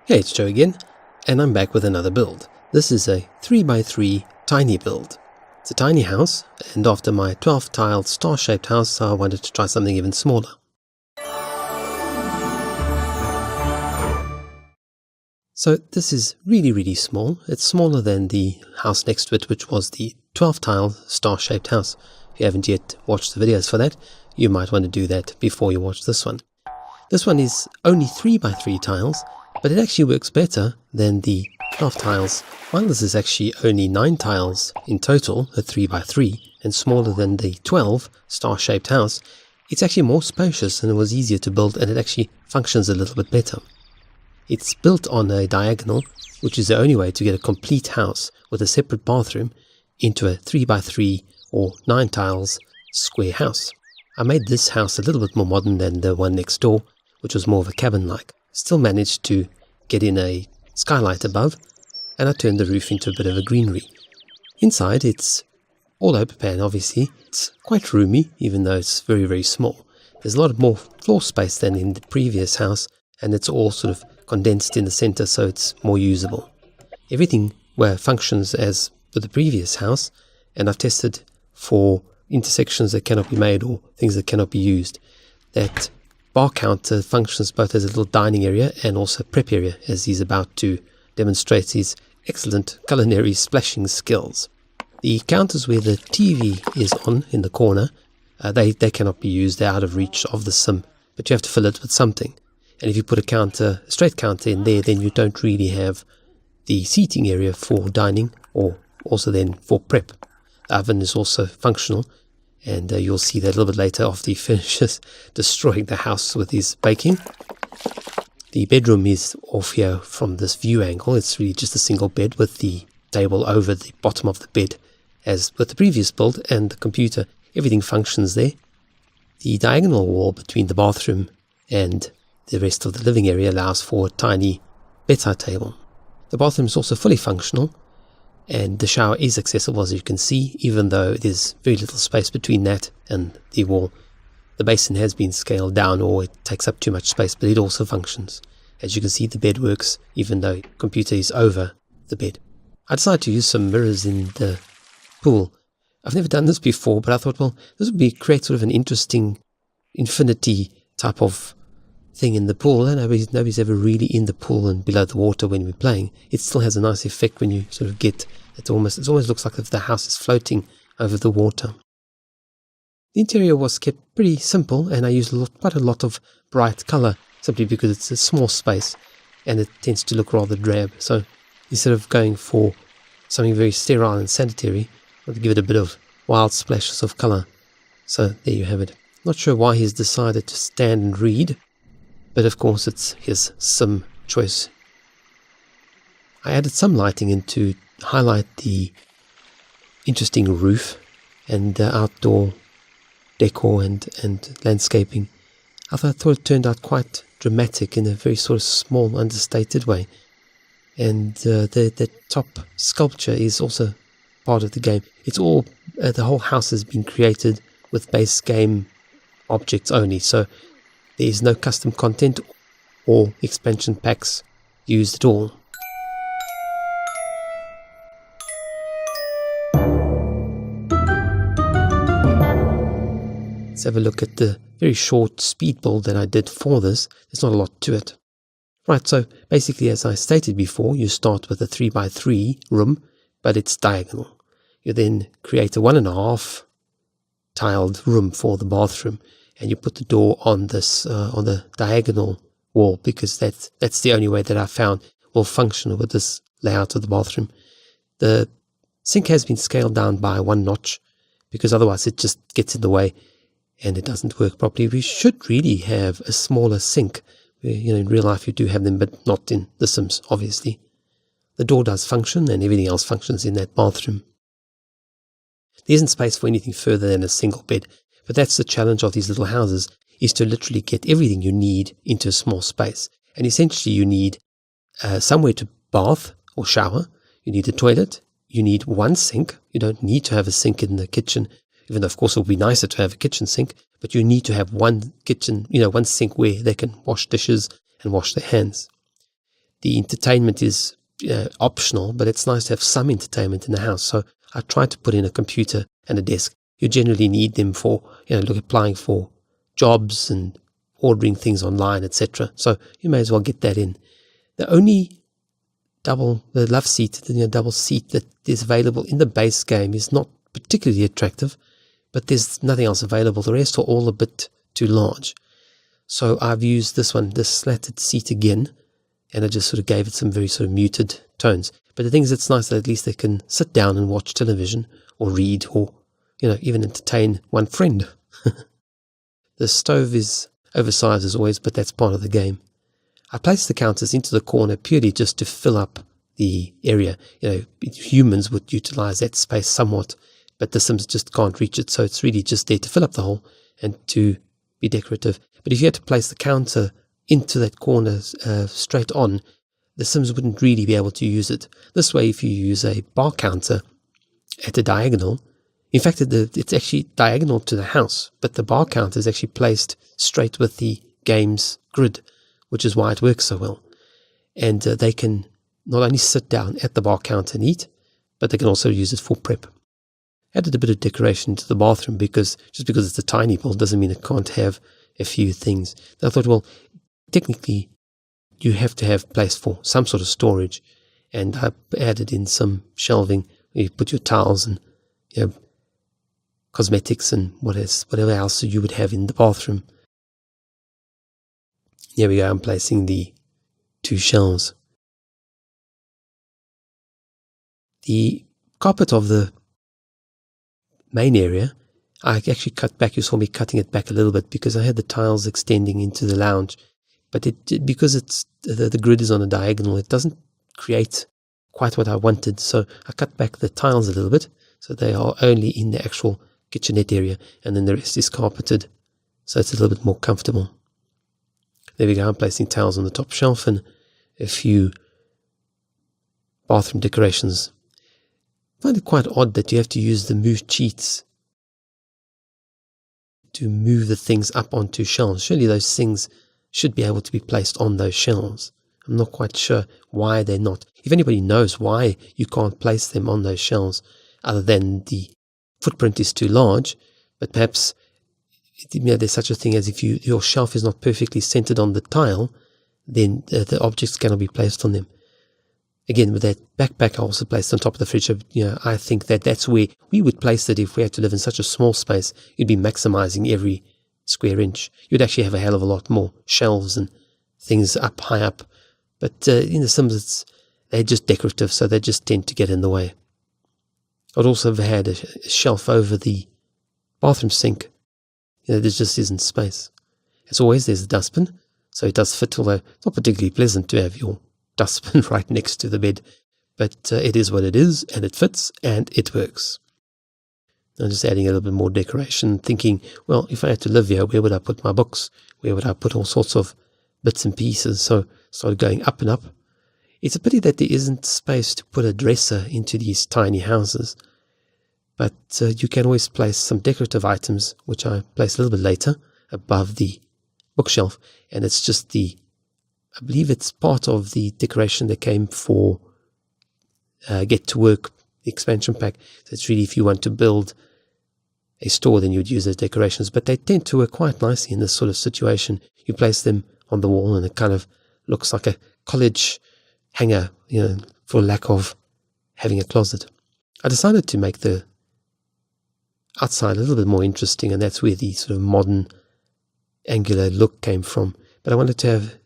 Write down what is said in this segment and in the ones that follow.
Hey, it's Joe again, and I'm back with another build. This is a 3x3 tiny build. It's a tiny house, and after my 12-tiled star-shaped house, I wanted to try something even smaller. So this is really small. It's smaller than the house next to it, which was the 12-tile star-shaped house. If you haven't yet watched the videos for that, you might want to do that before you watch this one. This one is only 3x3 tiles, but it actually works better than the 12 tiles. While this is actually only 9 tiles in total, a 3x3, and smaller than the 12 star-shaped house, it's actually more spacious and it was easier to build, and it actually functions a little bit better. It's built on a diagonal, which is the only way to get a complete house with a separate bathroom into a 3x3 or 9 tiles square house. I made this house a little bit more modern than the one next door, which was more of a cabin-like. Still managed to get in a skylight above, and I turned the roof into a bit of a greenery. Inside it's all open plan, obviously. It's quite roomy, even though it's very small. There's a lot more floor space than in the previous house, and it's all sort of condensed in the center, so it's more usable. Everything functions as with the previous house, and I've tested for intersections that cannot be made or things that cannot be used. That bar counter functions both as a little dining area and also prep area, as he's about to demonstrate his excellent culinary splashing skills. The counters where the TV is on in the corner, they cannot be used. They're out of reach of the sim, but you have to fill it with something. And if you put a straight counter in there, then you don't really have the seating area for dining or also then for prep. The oven is also functional, and you'll see that a little bit later after he finishes destroying the house with his baking. The bedroom is off here from this view angle. It's really just a single bed with the table over the bottom of the bed. As with the previous build and the computer, everything functions there. The diagonal wall between the bathroom and the rest of the living area allows for a tiny bedside table. The bathroom is also fully functional, and the shower is accessible, as you can see, even though there's very little space between that and the wall. The basin has been scaled down, or it takes up too much space, but it also functions. As you can see, the bed works even though the computer is over the bed. I decided to use some mirrors in the pool. I've never done this before, but I thought, well, this would create sort of an interesting infinity type of thing in the pool, and nobody's ever really in the pool and below the water when we're playing. It still has a nice effect when you sort of get it almost looks like if the house is floating over the water. The interior was kept pretty simple, and I used quite a lot of bright color simply because it's a small space and it tends to look rather drab. So instead of going for something very sterile and sanitary, I want to give it a bit of wild splashes of color. So there you have it. Not sure why he's decided to stand and read, but of course it's his sim choice. I added some lighting in to highlight the interesting roof and outdoor decor and landscaping. I thought it turned out quite dramatic in a very sort of small, understated way. And the top sculpture is also part of the game. It's all the whole house has been created with base game objects only, so there is no custom content or expansion packs used at all. Let's have a look at the very short speed build that I did for this. There's not a lot to it. Right, so basically, as I stated before, you start with a 3x3 room, but it's diagonal. You then create a 1.5 tiled room for the bathroom, and you put the door on this on the diagonal wall, because that's the only way that I found will function with this layout of the bathroom. The sink has been scaled down by 1 notch, because otherwise it just gets in the way and it doesn't work properly. We should really have a smaller sink. In real life you do have them, but not in The Sims, obviously. The door does function, and everything else functions in that bathroom. There isn't space for anything further than a single bed, but that's the challenge of these little houses, is to literally get everything you need into a small space. And essentially you need somewhere to bath or shower, you need a toilet, you need 1 sink. You don't need to have a sink in the kitchen, even though of course it would be nicer to have a kitchen sink, but you need to have 1 kitchen, 1 sink where they can wash dishes and wash their hands. the entertainment is optional, but it's nice to have some entertainment in the house. So I tried to put in a computer and a desk. You generally need them for, applying for jobs and ordering things online, etc. So you may as well get that in. The only the love seat, the double seat that is available in the base game is not particularly attractive, but there's nothing else available. The rest are all a bit too large. So I've used this slatted seat again, and I just sort of gave it some very sort of muted tones. But the thing is, it's nice that at least they can sit down and watch television or read or, even entertain one friend. The stove is oversized as always, but that's part of the game. I placed the counters into the corner purely just to fill up the area. Humans would utilize that space somewhat, but the Sims just can't reach it. So it's really just there to fill up the hole and to be decorative. But if you had to place the counter into that corner straight on, the Sims wouldn't really be able to use it. This way, if you use a bar counter at a diagonal, in fact, it's actually diagonal to the house, but the bar counter is actually placed straight with the game's grid, which is why it works so well. And they can not only sit down at the bar counter and eat, but they can also use it for prep. Added a bit of decoration to the bathroom because just because it's a tiny pool doesn't mean it can't have a few things. I thought, well, technically you have to have place for some sort of storage, and I added in some shelving where you put your towels and cosmetics and whatever else you would have in the bathroom. Here we go, I'm placing the 2 shelves. The carpet of the main area, I actually cut back. You saw me cutting it back a little bit because I had the tiles extending into the lounge. But because the grid is on a diagonal, it doesn't create quite what I wanted. So I cut back the tiles a little bit, so they are only in the actual kitchenette area, and then the rest is carpeted, so it's a little bit more comfortable. There we go, I'm placing towels on the top shelf and a few bathroom decorations. I find it quite odd that you have to use the move cheats to move the things up onto shelves. Surely those things should be able to be placed on those shelves. I'm not quite sure why they're not. If anybody knows why you can't place them on those shelves, other than the footprint is too large, but perhaps there's such a thing as if your shelf is not perfectly centered on the tile, then the objects cannot be placed on them. Again, with that backpack I also placed on top of the fridge, I think that's where we would place it if we had to live in such a small space. You'd be maximizing every square inch. You'd actually have a hell of a lot more shelves and things up high up. But in the Sims, they're just decorative, so they just tend to get in the way. I'd also have had a shelf over the bathroom sink. There just isn't space. As always, there's a dustbin, so it does fit, although it's not particularly pleasant to have your dustbin right next to the bed. But it is what it is, and it fits, and it works. I'm just adding a little bit more decoration, thinking, well, if I had to live here, where would I put my books? Where would I put all sorts of bits and pieces? So started going up and up. It's a pity that there isn't space to put a dresser into these tiny houses. But you can always place some decorative items, which I place a little bit later, above the bookshelf. And it's just I believe it's part of the decoration that came for Get to Work, the expansion pack. So it's really, if you want to build a store, then you'd use those decorations. But they tend to work quite nicely in this sort of situation. You place them on the wall and it kind of looks like a college hanger, for lack of having a closet. I decided to make the outside a little bit more interesting, and that's where the sort of modern angular look came from. But I wanted to have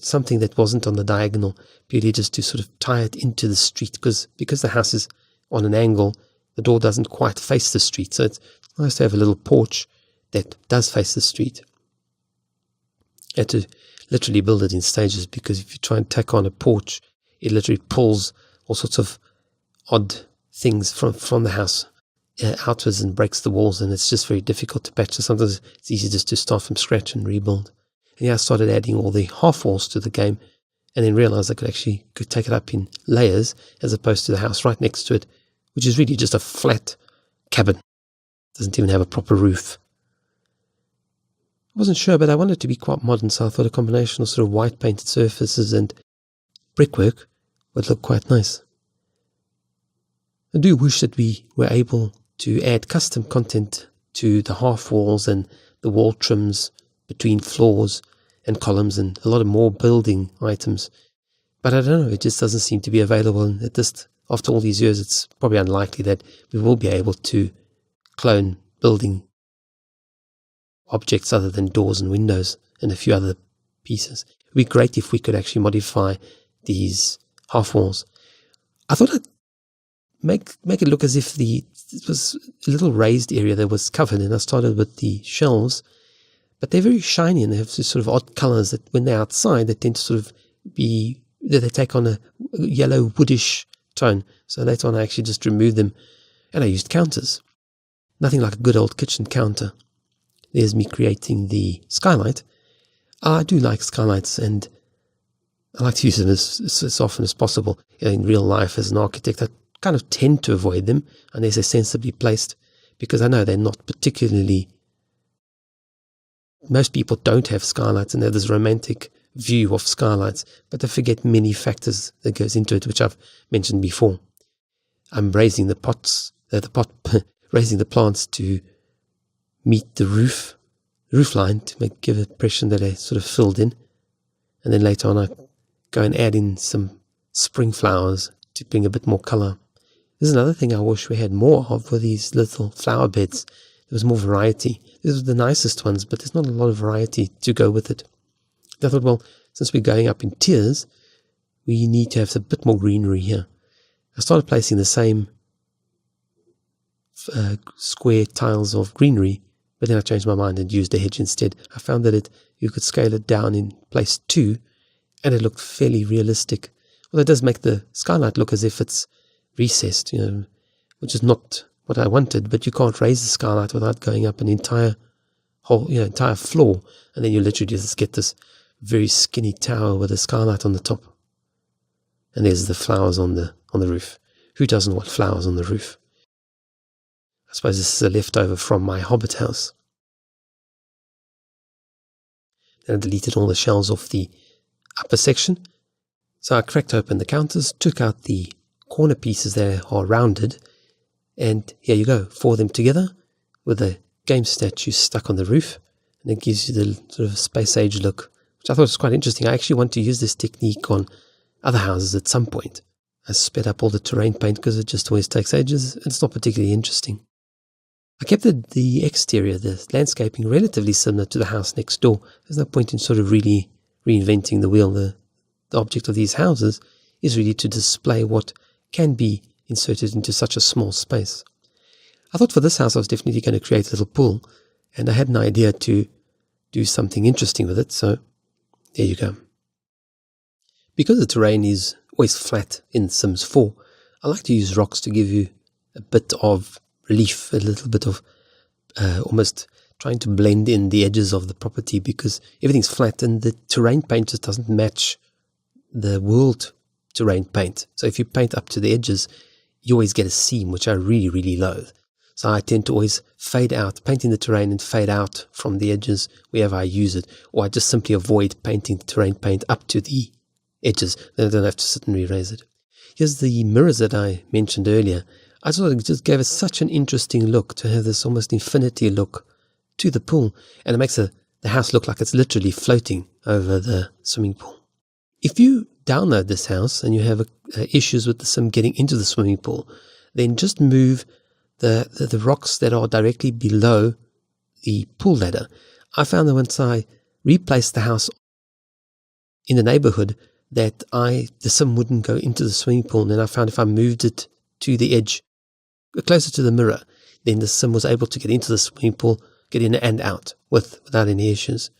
something that wasn't on the diagonal, purely just to sort of tie it into the street, because the house is on an angle, the door doesn't quite face the street. So it's nice to have a little porch that does face the street. I had to literally build it in stages, because if you try and tack on a porch, it literally pulls all sorts of odd things from the house outwards and breaks the walls, and it's just very difficult to patch. So sometimes it's easy just to start from scratch and rebuild. And I started adding all the half walls to the game, and then realized I could take it up in layers as opposed to the house right next to it, which is really just a flat cabin. Doesn't even have a proper roof. I wasn't sure, but I wanted it to be quite modern, so I thought a combination of sort of white painted surfaces and brickwork would look quite nice. I do wish that we were able to add custom content to the half walls and the wall trims between floors and columns and a lot of more building items. But I don't know, it just doesn't seem to be available. And after all these years, it's probably unlikely that we will be able to clone building objects other than doors and windows and a few other pieces. It would be great if we could actually modify these half walls. I thought I'd make it look as if it was a little raised area that was covered, and I started with the shelves, but they're very shiny and they have this sort of odd colors that when they're outside, they tend to sort of they take on a yellow woodish tone. So later on I actually just removed them and I used counters. Nothing like a good old kitchen counter. There's me creating the skylight. I do like skylights and I like to use them as often as possible. In real life as an architect, I kind of tend to avoid them unless they're sensibly placed, because I know they're not particularly... Most people don't have skylights and they have this romantic view of skylights, but they forget many factors that goes into it, which I've mentioned before. I'm raising the raising the plants to meet the roof line to give an impression that they're sort of filled in, and then later on I go and add in some spring flowers to bring a bit more color. There's another thing I wish we had more of, were these little flower beds. There was more variety. These were the nicest ones, but there's not a lot of variety to go with it. I thought, well, since we're going up in tiers, we need to have a bit more greenery here. I started placing the same square tiles of greenery, but then I changed my mind and used a hedge instead. I found that you could scale it down in place 2, and it looked fairly realistic. Well, it does make the skylight look as if it's recessed, which is not what I wanted, but you can't raise the skylight without going up an entire floor, and then you literally just get this very skinny tower with a skylight on the top. And there's the flowers on the roof. Who doesn't want flowers on the roof? I suppose this is a leftover from my Hobbit house. Then I deleted all the shelves off the upper section. So I cracked open the counters, took out the corner pieces that are rounded, and here you go, 4 of them together with a game statue stuck on the roof, and it gives you the sort of space age look, which I thought was quite interesting. I actually want to use this technique on other houses at some point. I sped up all the terrain paint because it just always takes ages and it's not particularly interesting. I kept the exterior, the landscaping, relatively similar to the house next door. There's no point in sort of really reinventing the wheel. The object of these houses is really to display what can be inserted into such a small space. I thought for this house I was definitely going to create a little pool, and I had an idea to do something interesting with it, so there you go. Because the terrain is always flat in Sims 4, I like to use rocks to give you a bit of relief, a little bit of almost trying to blend in the edges of the property, because everything's flat and the terrain paint just doesn't match the world terrain paint. So if you paint up to the edges, you always get a seam, which I really, really loathe. So I tend to always fade out, paint in the terrain and fade out from the edges wherever I use it, or I just simply avoid painting the terrain paint up to the edges, then I don't have to sit and re-raise it. Here's the mirrors that I mentioned earlier. I thought it just gave us such an interesting look to have this almost infinity look to the pool, and it makes the house look like it's literally floating over the swimming pool. If you download this house and you have issues with the sim getting into the swimming pool, then just move the rocks that are directly below the pool ladder. I found that once I replaced the house in the neighborhood, that the sim wouldn't go into the swimming pool, and then I found if I moved it to the edge, closer to the mirror, then the sim was able to get into the swimming pool, get in and out without any issues.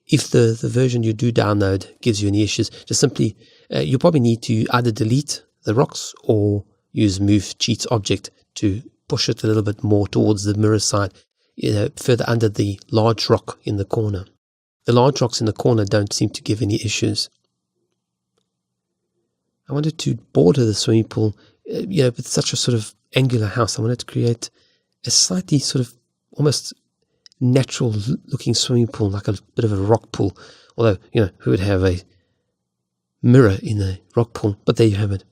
If the version you do download gives you any issues, just simply, you probably need to either delete the rocks or use move cheats object to push it a little bit more towards the mirror side, further under the large rock in the corner. The large rocks in the corner don't seem to give any issues. I wanted to border the swimming pool, with such a sort of angular house. I wanted to create a slightly sort of almost natural looking swimming pool, like a bit of a rock pool. Although, who would have a mirror in a rock pool, but there you have it.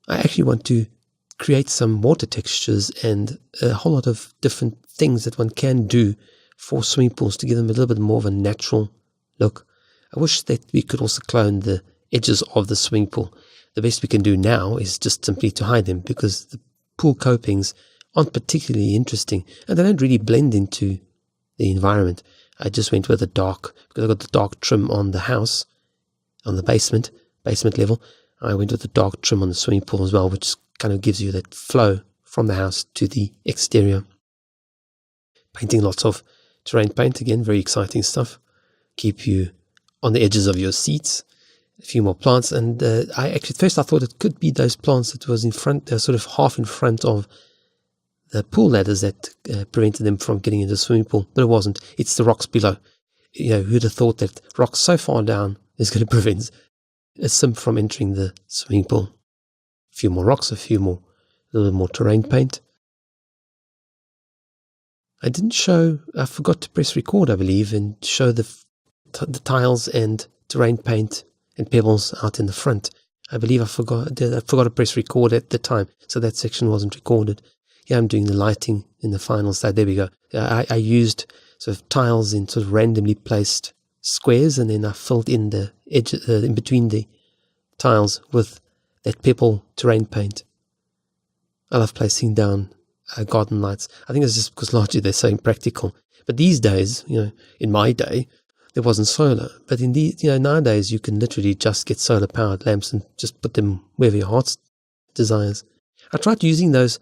I actually want to create some water textures and a whole lot of different things that one can do for swimming pools to give them a little bit more of a natural look. I wish that we could also clone the edges of the swimming pool. The best we can do now is just simply to hide them, because the pool copings aren't particularly interesting and they don't really blend into the environment. I just went with a dark, because I got the dark trim on the house, on the basement level. I went with the dark trim on the swimming pool as well, which kind of gives you that flow from the house to the exterior. Painting lots of terrain paint, again, very exciting stuff. Keep you on the edges of your seats. A few more plants, and I actually, at first I thought it could be those plants that was in front, sort of half in front of the pool ladders that prevented them from getting into the swimming pool, but it wasn't. It's the rocks below. You know, who'd have thought that rocks so far down is going to prevent a sim from entering the swimming pool. A few more rocks, a little bit more terrain paint. I forgot to press record, I believe, and show the tiles and terrain paint and pebbles out in the front. I believe I forgot to press record at the time, so that section wasn't recorded. Yeah, I'm doing the lighting in the final slide. There we go. I used sort of tiles in sort of randomly placed squares, and then I filled in the edge in between the tiles with that pebble terrain paint. I love placing down garden lights. I think it's just because largely they're so impractical. But these days, in my day, there wasn't solar. But in nowadays you can literally just get solar powered lamps and just put them wherever your heart desires. I tried using those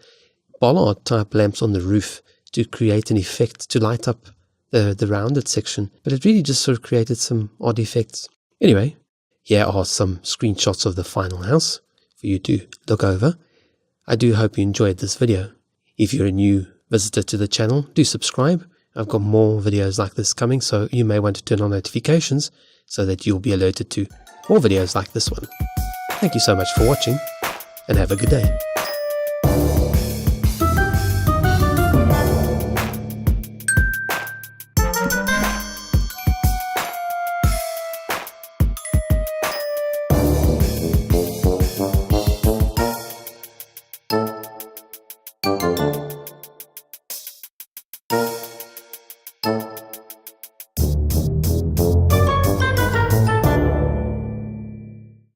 bollard type lamps on the roof to create an effect to light up the rounded section, but it really just sort of created some odd effects. Anyway, here are some screenshots of the final house for you to look over. I do hope you enjoyed this video. If you're a new visitor to the channel, do subscribe. I've got more videos like this coming, so you may want to turn on notifications so that you'll be alerted to more videos like this one. Thank you so much for watching, and have a good day.